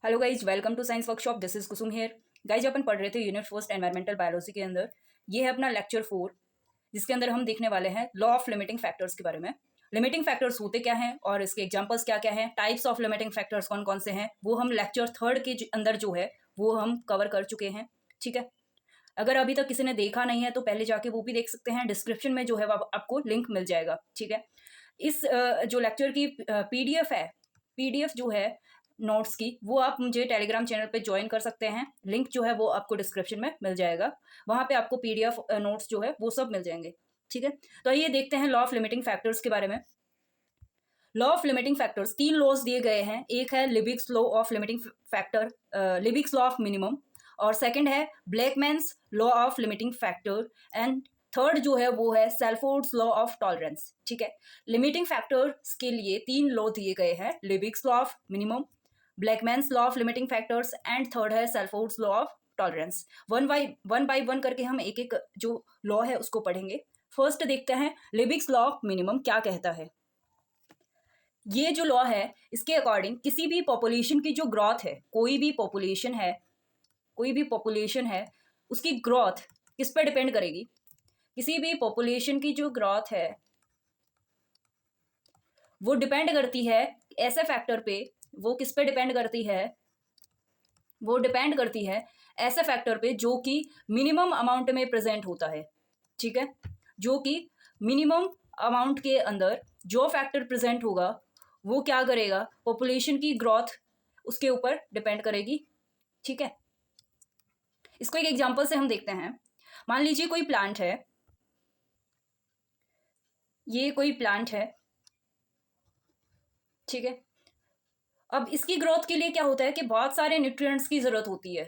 Hello guys, welcome to science workshop. This is Kusum here. Guys, अपन पढ़ रहे थे यूनिट फर्स्ट एनवायरमेंटल बायोलॉजी के अंदर। ये है अपना लेक्चर 4, जिसके अंदर हम देखने वाले हैं लॉ ऑफ लिमिटिंग फैक्टर्स के बारे में। लिमिटिंग फैक्टर्स होते क्या हैं और इसके एग्जांपल्स क्या क्या हैं, टाइप्स ऑफ लिमिटिंग फैक्टर्स कौन कौन से हैं, वो हम लेक्चर 3 के अंदर जो है वो हम कवर कर चुके हैं। ठीक है, अगर अभी तक किसी ने देखा नहीं है तो पहले जाके वो भी देख सकते हैं। डिस्क्रिप्शन में जो है वो आपको लिंक मिल जाएगा। ठीक है, इस जो लेक्चर की पीडीएफ है, पीडीएफ जो है नोट्स की, वो आप मुझे टेलीग्राम चैनल पे ज्वाइन कर सकते हैं। लिंक जो है वो आपको डिस्क्रिप्शन में मिल जाएगा। वहाँ पे आपको पीडीएफ नोट्स जो है वो सब मिल जाएंगे। ठीक है, तो आइए देखते हैं लॉ ऑफ लिमिटिंग फैक्टर्स के बारे में। Law of limiting factors, 3 laws दिए गए हैं। एक है Liebig's law of limiting factor, Liebig's law of minimum, और सेकंड है Blackman's law of limiting factor, and third जो है वो है सेल्फोर्ड्स लॉ ऑफ टॉलरेंस। ठीक है, लिमिटिंग फैक्टर्स के लिए 3 लॉ दिए गए हैं, Liebig's law of minimum, Blackman's law of limiting factors, and third है Shelford's law of tolerance. One by one करके हम एक एक जो लॉ है उसको पढ़ेंगे। फर्स्ट देखते हैं लिबिग्स लॉ ऑफ मिनिमम क्या कहता है। ये जो लॉ है, इसके अकॉर्डिंग किसी भी पॉपुलेशन की जो ग्रोथ है, कोई भी पॉपुलेशन है, उसकी ग्रोथ किस पे डिपेंड करेगी। किसी भी पॉपुलेशन की जो ग्रोथ है वो डिपेंड करती है ऐसे फैक्टर पे। वो किस पे डिपेंड करती है? वो डिपेंड करती है ऐसे फैक्टर पे जो कि मिनिमम अमाउंट में प्रेजेंट होता है। ठीक है, जो कि मिनिमम अमाउंट के अंदर जो फैक्टर प्रेजेंट होगा वो क्या करेगा, पॉपुलेशन की ग्रोथ उसके ऊपर डिपेंड करेगी। ठीक है, इसको एक एग्जांपल से हम देखते हैं। मान लीजिए कोई प्लांट है, ये कोई प्लांट है। ठीक है, अब इसकी ग्रोथ के लिए क्या होता है कि बहुत सारे न्यूट्रिएंट्स की जरूरत होती है।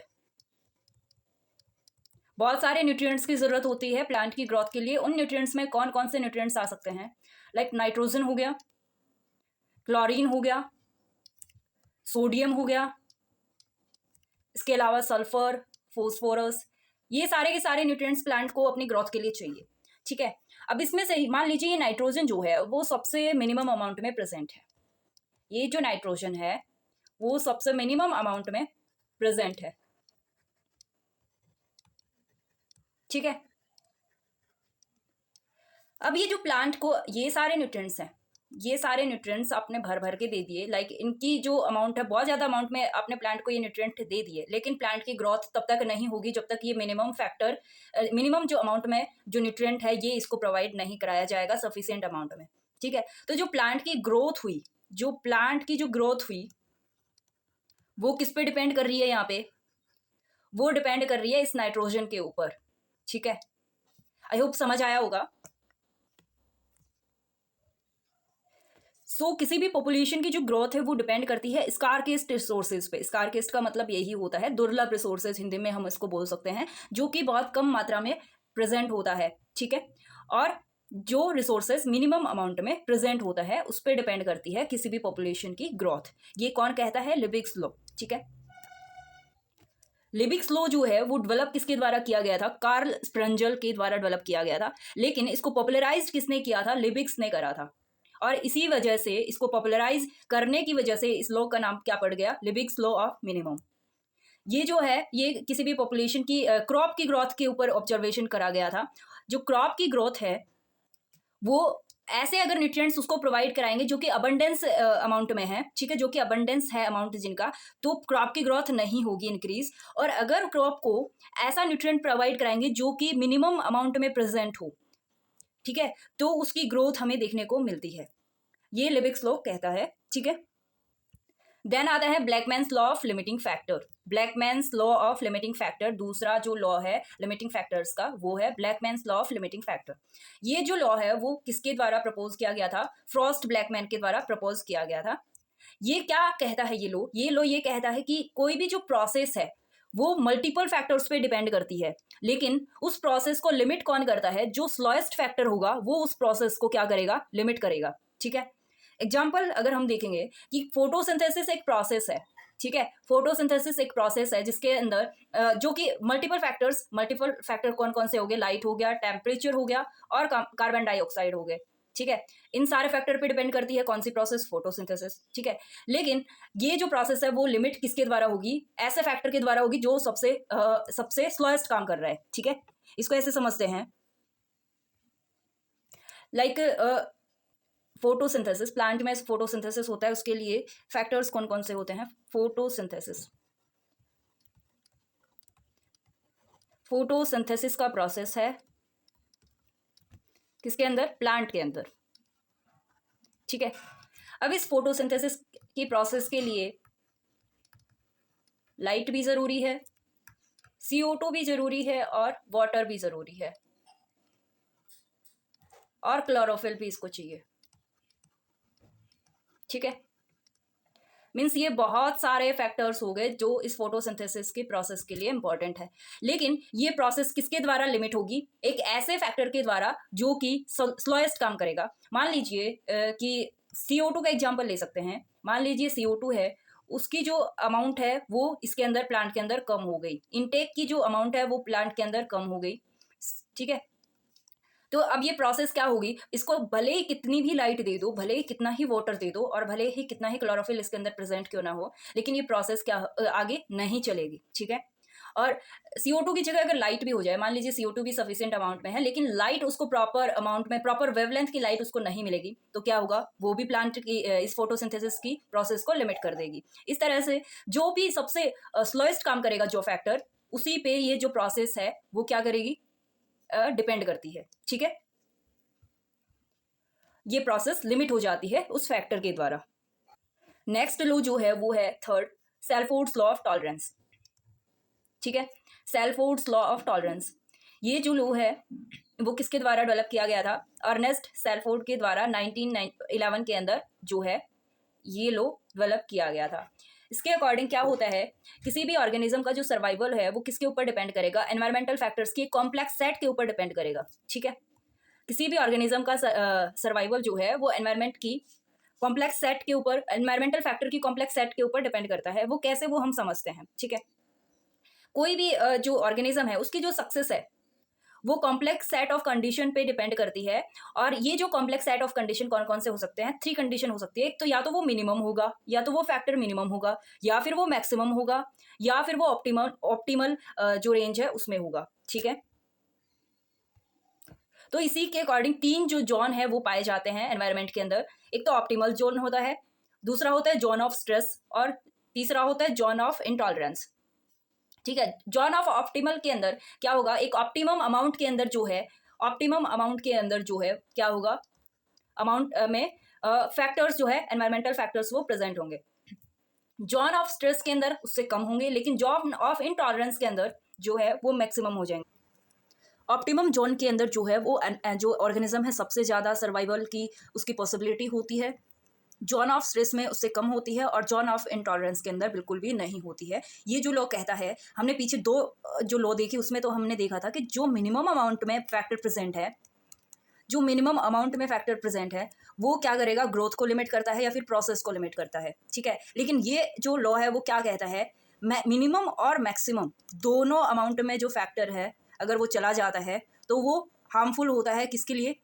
बहुत सारे न्यूट्रिएंट्स की जरूरत होती है प्लांट की ग्रोथ के लिए। उन न्यूट्रिएंट्स में कौन कौन से न्यूट्रिएंट्स आ सकते हैं? लाइक नाइट्रोजन हो गया, क्लोरीन हो गया, सोडियम हो गया, इसके अलावा सल्फर, फोस्फोरस, ये सारे के सारे न्यूट्रिएंट्स प्लांट को अपनी ग्रोथ के लिए चाहिए। ठीक है, अब इसमें से मान लीजिए ये नाइट्रोजन जो है वो सबसे मिनिमम अमाउंट में प्रेजेंट है। ये जो नाइट्रोजन है वो सबसे मिनिमम अमाउंट में प्रेजेंट है। ठीक है, अब ये जो प्लांट को ये सारे न्यूट्रिएंट्स हैं, ये सारे न्यूट्रिएंट्स आपने भर भर के दे दिए। लाइक इनकी जो अमाउंट है, बहुत ज़्यादा अमाउंट में आपने प्लांट को ये न्यूट्रिएंट दे दिए, लेकिन प्लांट की ग्रोथ तब तक नहीं होगी जब तक ये मिनिमम फैक्टर, मिनिमम जो अमाउंट में जो न्यूट्रिएंट है ये इसको प्रोवाइड नहीं कराया जाएगा सफिशिएंट अमाउंट में। ठीक है, तो जो प्लांट की ग्रोथ हुई, वो किस पे डिपेंड कर रही है? यहाँ पे वो डिपेंड कर रही है इस नाइट्रोजन के ऊपर। ठीक है, आई होप समझ आया होगा। किसी भी पॉपुलेशन की जो ग्रोथ है वो डिपेंड करती है स्कार्केस्ट रिसोर्सेज पे। स्कार्केस्ट का मतलब यही होता है दुर्लभ रिसोर्सेज, हिंदी में हम इसको बोल सकते हैं, जो कि बहुत कम मात्रा में प्रेजेंट होता है। ठीक है, और जो रिसोर्सेज मिनिमम अमाउंट में प्रेजेंट होता है उस पर डिपेंड करती है किसी भी पॉपुलेशन की ग्रोथ। ये कौन कहता है? Liebig's law. ठीक है, लिबिग्स लॉ जो है वो डेवलप किसके द्वारा किया गया था? कार्ल स्प्रेंजल के द्वारा डेवलप किया गया था, लेकिन इसको पॉपुलराइज किसने किया था? लिबिग्स ने करा था। और इसी वजह से, इसको पॉपुलराइज करने की वजह से इस लॉ का नाम क्या पड़ गया? लिबिग्स लॉ ऑफ मिनिमम। ये जो है ये किसी भी पॉपुलेशन की क्रॉप की ग्रोथ के ऊपर ऑब्जर्वेशन करा गया था। जो क्रॉप की ग्रोथ है वो ऐसे अगर न्यूट्रिएंट्स उसको प्रोवाइड कराएंगे जो कि अबंडेंस अमाउंट में है, ठीक है, जो कि अबंडेंस है अमाउंट जिनका, तो क्रॉप की ग्रोथ नहीं होगी इंक्रीज। और अगर क्रॉप को ऐसा न्यूट्रिएंट प्रोवाइड कराएंगे जो कि मिनिमम अमाउंट में प्रेजेंट हो, ठीक है, तो उसकी ग्रोथ हमें देखने को मिलती है। ये लिबिग्स लॉ कहता है। ठीक है, देन आता है Blackman's law of limiting factor. Blackman's law of limiting factor, दूसरा जो लॉ है लिमिटिंग फैक्टर्स का वो है Blackman's law of limiting factor. ये जो लॉ है वो किसके द्वारा प्रपोज किया गया था? फ्रॉस्ट ब्लैकमैन के द्वारा प्रपोज किया गया था। ये क्या कहता है? ये लॉ ये कहता है कि कोई भी जो प्रोसेस है वो मल्टीपल फैक्टर्स पे डिपेंड करती है, लेकिन उस प्रोसेस को लिमिट कौन करता है? जो स्लोएस्ट फैक्टर होगा वो उस प्रोसेस को क्या करेगा? लिमिट करेगा। ठीक है, एग्जाम्पल अगर हम देखेंगे कि फोटोसिंथेसिस एक प्रोसेस है। ठीक है, फोटोसिंथेसिस एक प्रोसेस है जिसके अंदर जो कि मल्टीपल फैक्टर कौन कौन से हो गए? लाइट हो गया, टेम्परेचर हो गया, और कार्बन डाइऑक्साइड हो गए। ठीक है। इन सारे फैक्टर पे डिपेंड करती है कौन सी प्रोसेस, फोटोसिंथेसिस, ठीक है। लेकिन ये जो प्रोसेस है वो लिमिट किसके द्वारा होगी, ऐसे फैक्टर के द्वारा होगी जो सबसे स्लोएस्ट काम कर रहा है, ठीक है। इसको ऐसे समझते हैं, लाइक फोटोसिंथेसिस, प्लांट में फोटोसिंथेसिस होता है, उसके लिए फैक्टर्स कौन कौन से होते हैं। फोटोसिंथेसिस का प्रोसेस है किसके अंदर, प्लांट के अंदर, ठीक है। अब इस फोटोसिंथेसिस की प्रोसेस के लिए लाइट भी जरूरी है, CO2 भी जरूरी है और वाटर भी जरूरी है और क्लोरोफिल भी इसको चाहिए, ठीक है। मीन्स ये बहुत सारे फैक्टर्स हो गए जो इस फोटोसिंथेसिस की प्रोसेस के लिए इंपॉर्टेंट है। लेकिन ये प्रोसेस किसके द्वारा लिमिट होगी, एक ऐसे फैक्टर के द्वारा जो कि स्लोएस्ट काम करेगा। मान लीजिए कि CO2 का एग्जांपल ले सकते हैं। मान लीजिए CO2 है, उसकी जो अमाउंट है वो इसके अंदर, प्लांट के अंदर कम हो गई, इनटेक की जो अमाउंट है वो प्लांट के अंदर कम हो गई, ठीक है। तो अब ये प्रोसेस क्या होगी, इसको भले ही कितनी भी लाइट दे दो, भले ही कितना ही वाटर दे दो और भले ही कितना ही क्लोरोफिल इसके अंदर प्रेजेंट क्यों ना हो, लेकिन ये प्रोसेस क्या आगे नहीं चलेगी, ठीक है। और CO2 की जगह अगर लाइट भी हो जाए, मान लीजिए CO2 भी सफिशिएंट अमाउंट में है, लेकिन लाइट उसको प्रॉपर अमाउंट में, प्रॉपर वेवलेंथ की लाइट उसको नहीं मिलेगी, तो क्या होगा, वो भी प्लांट की इस फोटोसिंथेसिस की प्रोसेस को लिमिट कर देगी। इस तरह से जो भी सबसे स्लोएस्ट काम करेगा जो फैक्टर, उसी पे ये जो प्रोसेस है वो क्या करेगी, डिपेंड करती है, ठीक है। ये प्रोसेस लिमिट हो जाती है उस फैक्टर के द्वारा। नेक्स्ट लॉ जो है वो है थर्ड, सेल्फोर्ड्स लॉ ऑफ टॉलरेंस, ठीक है। सेल्फोर्ड्स लॉ ऑफ टॉलरेंस, ये जो लॉ है वो किसके द्वारा डेवलप किया गया था, अर्नेस्ट सेल्फोर्ड के द्वारा 1911 के अंदर जो है ये लॉ डेवलप किया गया था। इसके अकॉर्डिंग क्या होता है, किसी भी ऑर्गेनिज्म का जो सर्वाइवल है वो किसके ऊपर डिपेंड करेगा, एनवायरमेंटल फैक्टर्स के कॉम्प्लेक्स सेट के ऊपर डिपेंड करेगा, ठीक है। किसी भी ऑर्गेनिज्म का सर्वाइवल जो है वो एनवायरमेंट की कॉम्प्लेक्स सेट के ऊपर, एनवायरमेंटल फैक्टर की कॉम्प्लेक्स सेट के ऊपर डिपेंड करता है। वो कैसे, वो हम समझते हैं, ठीक है। कोई भी जो ऑर्गेनिज्म है उसकी जो सक्सेस है वो कॉम्प्लेक्स सेट ऑफ कंडीशन पे डिपेंड करती है। और ये जो कॉम्प्लेक्स सेट ऑफ कंडीशन कौन कौन से हो सकते हैं, 3 कंडीशन हो सकती है। एक तो या तो वो मिनिमम होगा, या तो वो फैक्टर मिनिमम होगा, या फिर वो मैक्सिमम होगा, या फिर वो ऑप्टिमल जो रेंज है उसमें होगा, ठीक है। तो इसी के अकॉर्डिंग 3 जो जोन है वो पाए जाते हैं एनवायरनमेंट के अंदर। एक तो ऑप्टिमल जोन होता है, दूसरा होता है जोन ऑफ स्ट्रेस, और तीसरा होता है जोन ऑफ इंटॉलरेंस, ठीक है। जोन ऑफ ऑप्टिमल के अंदर क्या होगा, एक ऑप्टिमम अमाउंट के अंदर जो है, ऑप्टिमम अमाउंट के अंदर जो है क्या होगा, अमाउंट में फैक्टर्स जो है, एनवायरमेंटल फैक्टर्स वो प्रेजेंट होंगे। जोन ऑफ स्ट्रेस के अंदर उससे कम होंगे, लेकिन जोन ऑफ इंटॉलरेंस के अंदर जो है वो मैक्सिमम हो जाएंगे। ऑप्टिमम जोन के अंदर जो है वो जो ऑर्गेनिज्म है सबसे ज़्यादा सर्वाइवल की उसकी पॉसिबिलिटी होती है। जोन ऑफ स्ट्रेस में उससे कम होती है, और जोन ऑफ इंटॉलरेंस के अंदर बिल्कुल भी नहीं होती है। ये जो लॉ कहता है, हमने पीछे 2 जो लॉ देखी उसमें तो हमने देखा था कि जो मिनिमम अमाउंट में फैक्टर प्रेजेंट है, जो मिनिमम अमाउंट में फैक्टर प्रेजेंट है वो क्या करेगा, ग्रोथ को लिमिट करता है या फिर प्रोसेस को लिमिट करता है, ठीक है। लेकिन ये जो लॉ है वो क्या कहता है, मिनिमम और मैक्सिमम दोनों अमाउंट में जो फैक्टर है अगर वो चला जाता है तो वो हार्मफुल होता है किसके लिए,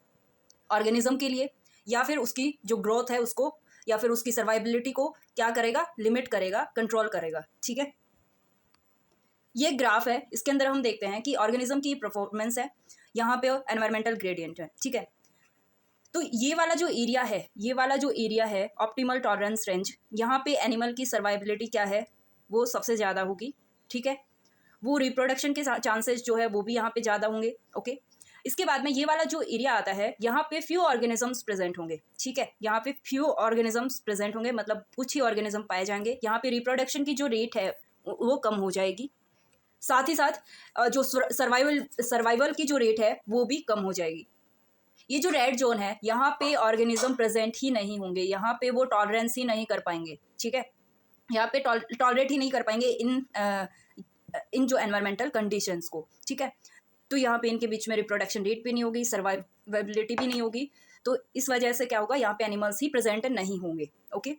ऑर्गेनिज्म के लिए, या फिर उसकी जो ग्रोथ है उसको, या फिर उसकी सर्वाइबिलिटी को क्या करेगा, लिमिट करेगा, कंट्रोल करेगा, ठीक है। ये ग्राफ है, इसके अंदर हम देखते हैं कि ऑर्गेनिज्म की परफॉर्मेंस है, यहाँ पे एनवायरमेंटल ग्रेडियंट है, ठीक है। तो ये वाला जो एरिया है, ये वाला जो एरिया है ऑप्टिमल टॉलरेंस रेंज, यहाँ पे एनिमल की सर्वाइबिलिटी क्या है, वो सबसे ज़्यादा होगी, ठीक है। वो रिप्रोडक्शन के चांसेस जो है वो भी यहाँ पे ज़्यादा होंगे, ओके। इसके बाद में ये वाला जो एरिया आता है, यहाँ पे फ्यू ऑर्गेनिजम्स प्रेजेंट होंगे, ठीक है। यहाँ पे फ्यू ऑर्गेनिजम्स प्रेजेंट होंगे, मतलब कुछ ही ऑर्गेनिज्म पाए जाएंगे। यहाँ पे रिप्रोडक्शन की जो रेट है वो कम हो जाएगी, साथ ही साथ जो सर्वाइवल की जो रेट है वो भी कम हो जाएगी। ये जो रेड जोन है, यहाँ पे ऑर्गेनिज्म प्रेजेंट ही नहीं होंगे, यहाँ पे वो टॉलरेंस ही नहीं कर पाएंगे, ठीक है। यहाँ पे टॉलरेट ही नहीं कर पाएंगे इन जो एनवायरमेंटल कंडीशंस को, ठीक है। तो यहाँ पे इनके बीच में रिप्रोडक्शन रेट भी नहीं होगी, सर्वाइवेबिलिटी भी नहीं होगी। तो इस वजह से क्या होगा, यहाँ पे एनिमल्स ही प्रेजेंट नहीं होंगे, ओके।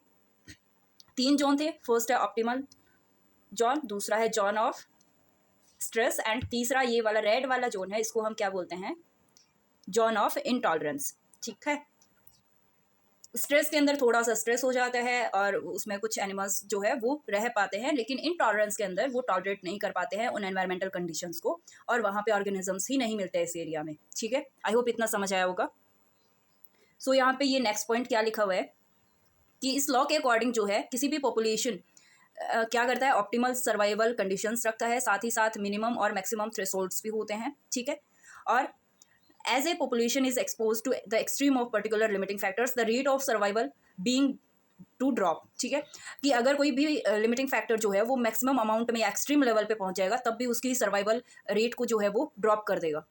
3 जोन थे, फर्स्ट है ऑप्टिमल जोन, दूसरा है जोन ऑफ स्ट्रेस, एंड तीसरा ये वाला रेड वाला जोन है, इसको हम क्या बोलते हैं, जोन ऑफ इंटॉलरेंस, ठीक है। स्ट्रेस के अंदर थोड़ा सा स्ट्रेस हो जाता है और उसमें कुछ एनिमल्स जो है वो रह पाते हैं, लेकिन इन टॉलरेंस के अंदर वो टॉलरेट नहीं कर पाते हैं उन एनवायरमेंटल कंडीशंस को, और वहाँ पे ऑर्गेनिजम्स ही नहीं मिलते इस एरिया में। ठीक है, आई होप इतना समझ आया होगा। सो यहाँ पे ये नेक्स्ट पॉइंट क्या लिखा हुआ है कि इस लॉ के अकॉर्डिंग जो है किसी भी पॉपुलेशन क्या करता है, ऑप्टिमल सर्वाइवल कंडीशंस रखता है, साथ ही साथ मिनिमम और मैक्सिमम थ्रेशोल्ड्स भी होते हैं। ठीक है, और as a population is exposed to the extreme of particular limiting factors, the rate of survival being to drop। ठीक है, कि अगर कोई भी लिमिटिंग फैक्टर जो है वो मैक्सिमम अमाउंट में या एक्सट्रीम लेवल पे पहुंच जाएगा, तब भी उसकी सर्वाइवल रेट को जो है वो ड्रॉप कर देगा।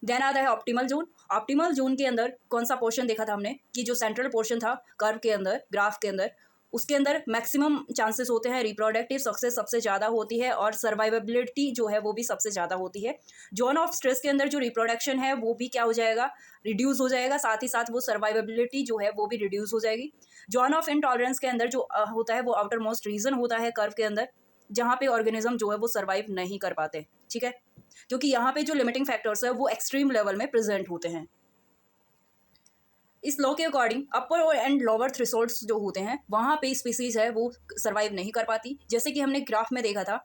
देन आता है ऑप्टिमल जोन। ऑप्टिमल जोन के अंदर कौन सा पोर्शन देखा था हमने कि जो सेंट्रल पोर्शन था कर्व के अंदर, ग्राफ के अंदर, उसके अंदर मैक्सिमम चांसेस होते हैं, रिप्रोडक्टिव सक्सेस सबसे ज़्यादा होती है और सर्वाइवेबिलिटी जो है वो भी सबसे ज़्यादा होती है। जोन ऑफ स्ट्रेस के अंदर जो रिप्रोडक्शन है वो भी क्या हो जाएगा, रिड्यूस हो जाएगा, साथ ही साथ वो सर्वाइवेबिलिटी जो है वो भी रिड्यूस हो जाएगी। जोन ऑफ इनटॉलरेंस के अंदर जो होता है वो आउटर मोस्ट रीजन होता है कर्व के अंदर, जहाँ पे ऑर्गेनिज्म जो है वो सर्वाइव नहीं कर पाते। ठीक है, क्योंकि यहाँ पे जो लिमिटिंग फैक्टर्स है वो एक्सट्रीम लेवल में प्रेजेंट होते हैं। इस लॉ के according upper and lower thresholds जो होते हैं वहाँ पे स्पीसीज है वो सर्वाइव नहीं कर पाती। जैसे कि हमने ग्राफ में देखा था,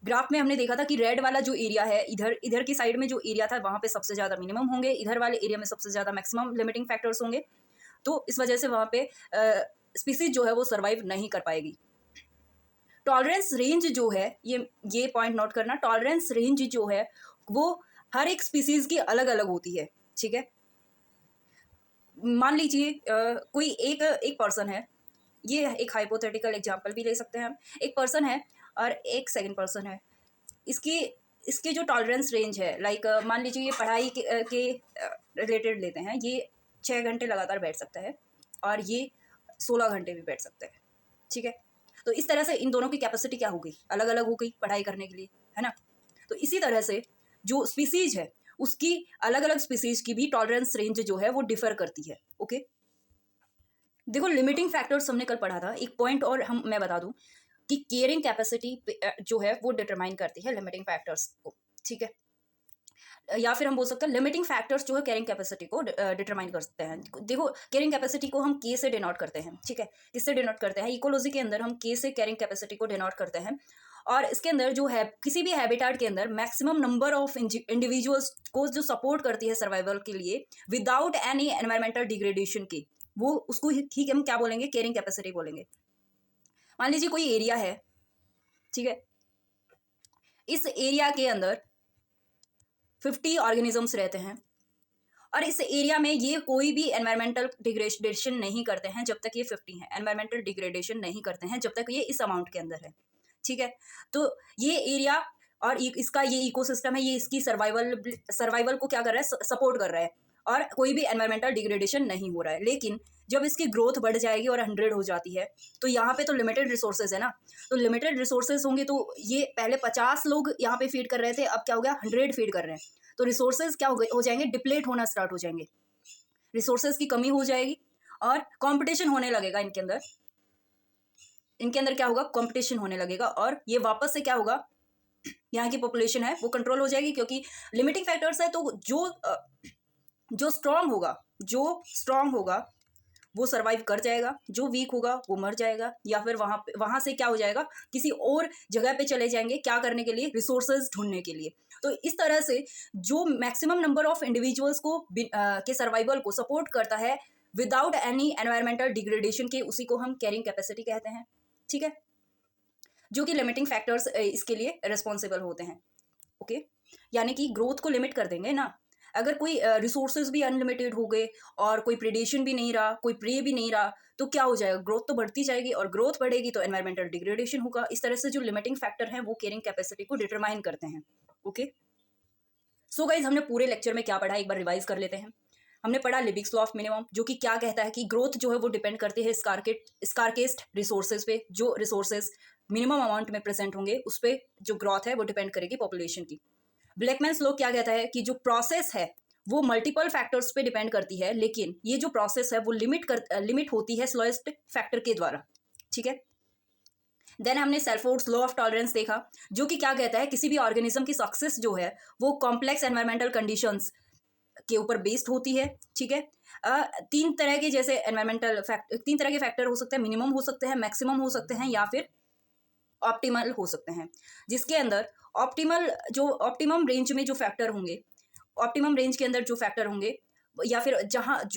ग्राफ में हमने देखा था कि रेड वाला जो एरिया है, इधर की साइड में जो एरिया था वहाँ पे सबसे ज़्यादा मिनिमम होंगे, इधर वाले एरिया में सबसे ज़्यादा मैक्सिमम लिमिटिंग फैक्टर्स होंगे। तो इस वजह से वहाँ पे स्पीसीज जो है वो सर्वाइव नहीं कर पाएगी। टॉलरेंस रेंज जो है, ये पॉइंट नोट करना, टॉलरेंस रेंज जो है वो हर एक स्पीसीज की अलग अलग होती है। ठीक है, मान लीजिए कोई एक पर्सन है, ये एक हाइपोथेटिकल एग्जांपल भी ले सकते हैं हम। एक पर्सन है और एक सेकंड पर्सन है, इसकी जो टॉलरेंस रेंज है, लाइक मान लीजिए ये पढ़ाई के रिलेटेड लेते हैं, ये 6 घंटे लगातार बैठ सकता है और ये 16 घंटे भी बैठ सकता है। ठीक है, तो इस तरह से इन दोनों की कैपेसिटी क्या हो गई, अलग अलग हो गई पढ़ाई करने के लिए, है ना। तो इसी तरह से जो स्पीसीज है उसकी अलग अलग स्पीसीज की भी टॉलरेंस रेंज जो है वो डिफर करती है। ओके, देखो लिमिटिंग फैक्टर्स हमने कल पढ़ा था, एक पॉइंट और मैं बता दूं कि केयरिंग कैपेसिटी जो है वो डिटरमाइन करती है लिमिटिंग फैक्टर्स को। ठीक है, या फिर हम बोल सकते हैं लिमिटिंग फैक्टर्स जो है कैरिंग कैपेसिटी को डिटरमाइन करते हैं। देखो कैरिंग कैपेसिटी को हम के से डिनोट करते हैं। ठीक है, किससे डिनोट करते हैं, इकोलॉजी के अंदर हम के से कैरिंग कैपेसिटी को डिनोट करते हैं। और इसके अंदर जो है किसी भी हैबिटेट के अंदर मैक्सिमम नंबर ऑफ इंडिविजुअल्स को जो सपोर्ट करती है सर्वाइवल के लिए विदाउट एनी एनवायरमेंटल डिग्रेडेशन की, वो उसको ठीक है हम क्या बोलेंगे, कैरिंग कैपेसिटी बोलेंगे। मान लीजिए कोई एरिया है, ठीक है, इस एरिया के अंदर 50 ऑर्गेनिजम्स रहते हैं और इस एरिया में ये कोई भी एनवायरमेंटल डिग्रेडेशन नहीं करते हैं जब तक ये 50 हैं, एनवायरमेंटल डिग्रेडेशन नहीं करते हैं जब तक ये इस अमाउंट के अंदर है। ठीक है, तो ये एरिया और इसका ये इकोसिस्टम है, ये इसकी सर्वाइवल को क्या कर रहा है, सपोर्ट कर रहा है और कोई भी एनवायरमेंटल डिग्रेडेशन नहीं हो रहा है। लेकिन जब इसकी ग्रोथ बढ़ जाएगी और 100 हो जाती है तो यहाँ पे तो लिमिटेड रिसोर्सेज है ना, तो लिमिटेड रिसोर्सेज होंगे तो ये पहले 50 लोग यहाँ पे फीड कर रहे थे, अब क्या हो गया 100 फीड कर रहे हैं, तो रिसोर्सेज क्या हो जाएंगे, डिप्लेट होना स्टार्ट हो जाएंगे, रिसोर्सेज की कमी हो जाएगी और कॉम्पिटिशन होने लगेगा इनके अंदर क्या होगा, कंपटीशन होने लगेगा और ये वापस से क्या होगा, यहाँ की पॉपुलेशन है वो कंट्रोल हो जाएगी। क्योंकि लिमिटिंग फैक्टर्स है तो जो स्ट्रांग होगा वो सर्वाइव कर जाएगा, जो वीक होगा वो मर जाएगा या फिर वहाँ से क्या हो जाएगा, किसी और जगह पे चले जाएंगे, क्या करने के लिए, रिसोर्सेज ढूंढने के लिए। तो इस तरह से जो मैक्सिमम नंबर ऑफ इंडिविजुअल्स को के सर्वाइवल को सपोर्ट करता है विदाउट एनी एनवायरमेंटल डिग्रेडेशन के, उसी को हम कैरिंग कैपेसिटी कहते हैं। ठीक है, जो कि लिमिटिंग फैक्टर्स इसके लिए रिस्पॉन्सिबल होते हैं। ओके, यानी कि ग्रोथ को लिमिट कर देंगे ना, अगर कोई रिसोर्सेज भी अनलिमिटेड हो गए और कोई प्रेडेशन भी नहीं रहा, कोई प्रे भी नहीं रहा, तो क्या हो जाएगा, ग्रोथ तो बढ़ती जाएगी और ग्रोथ बढ़ेगी तो एनवायरमेंटल डिग्रेडेशन होगा। इस तरह से जो लिमिटिंग फैक्टर हैं वो कैरिंग कैपेसिटी को डिटरमाइन करते हैं। ओके, सो गाइज हमने पूरे लेक्चर में क्या पढ़ा एक बार रिवाइज कर लेते हैं। हमने पढ़ा लिबिक्स लॉ ऑफ मिनिमम, जो कि क्या कहता है कि ग्रोथ जो है वो डिपेंड करती है स्कारकेस्ट रिसोर्सेज पे, जो रिसोर्सेज मिनिमम अमाउंट में प्रेजेंट होंगे उस पर जो ग्रोथ है वो डिपेंड करेगी पॉपुलेशन की। ब्लैकमैन्स लॉ क्या कहता है कि जो प्रोसेस है वो मल्टीपल फैक्टर्स पे डिपेंड करती है, लेकिन ये जो प्रोसेस है वो लिमिट होती है स्लोएस्ट फैक्टर के द्वारा। ठीक है, देन हमने सेल्फोर्ड्स लॉ ऑफ टॉलरेंस देखा, जो कि क्या कहता है किसी भी ऑर्गेनिज्म की सक्सेस जो है वो कॉम्प्लेक्स एनवायरमेंटल कंडीशंस के ऊपर बेस्ड होती है, ठीक है। तीन तरह के जैसे एनवायरमेंटल तीन तरह के फैक्टर हो सकते हैं, मिनिमम हो सकते हैं, मैक्सिमम हो सकते हैं, या फिर ऑप्टिमल हो सकते हैं, जिसके अंदर ऑप्टिमम रेंज में जो फैक्टर होंगे, ऑप्टिमम रेंज के अंदर जो फैक्टर होंगे, या फिर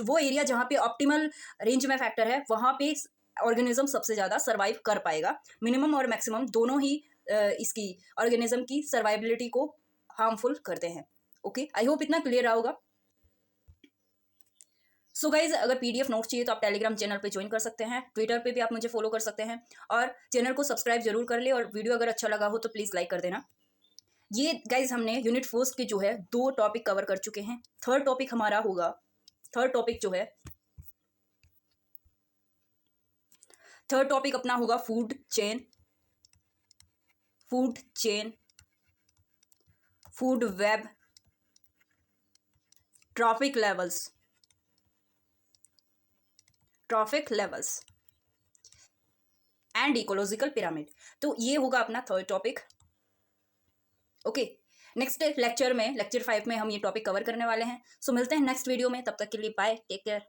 वो एरिया जहाँ पे ऑप्टिमल रेंज में फैक्टर है वहाँ पे ऑर्गेनिज्म सबसे ज़्यादा सर्वाइव कर पाएगा। मिनिमम और मैक्सिमम दोनों ही इसकी ऑर्गेनिज्म की सर्वाइबिलिटी को हार्मफुल करते हैं। ओके, आई होप इतना क्लियर रहा होगा। सो गाइज, अगर पीडीएफ नोट्स चाहिए तो आप टेलीग्राम चैनल पे ज्वाइन कर सकते हैं, ट्विटर पे भी आप मुझे फॉलो कर सकते हैं, और चैनल को सब्सक्राइब जरूर कर ले, और वीडियो अगर अच्छा लगा हो तो प्लीज़ लाइक कर देना। ये गाइज हमने यूनिट फर्स्ट के जो है 2 टॉपिक कवर कर चुके हैं। थर्ड टॉपिक हमारा होगा, थर्ड टॉपिक अपना होगा food chain, food web, trophic levels and ecological pyramid. तो ये होगा अपना third topic. Okay, next lecture 5 में हम ये टॉपिक कवर करने वाले हैं। सो मिलते हैं नेक्स्ट वीडियो में, तब तक के लिए बाय, टेक केयर।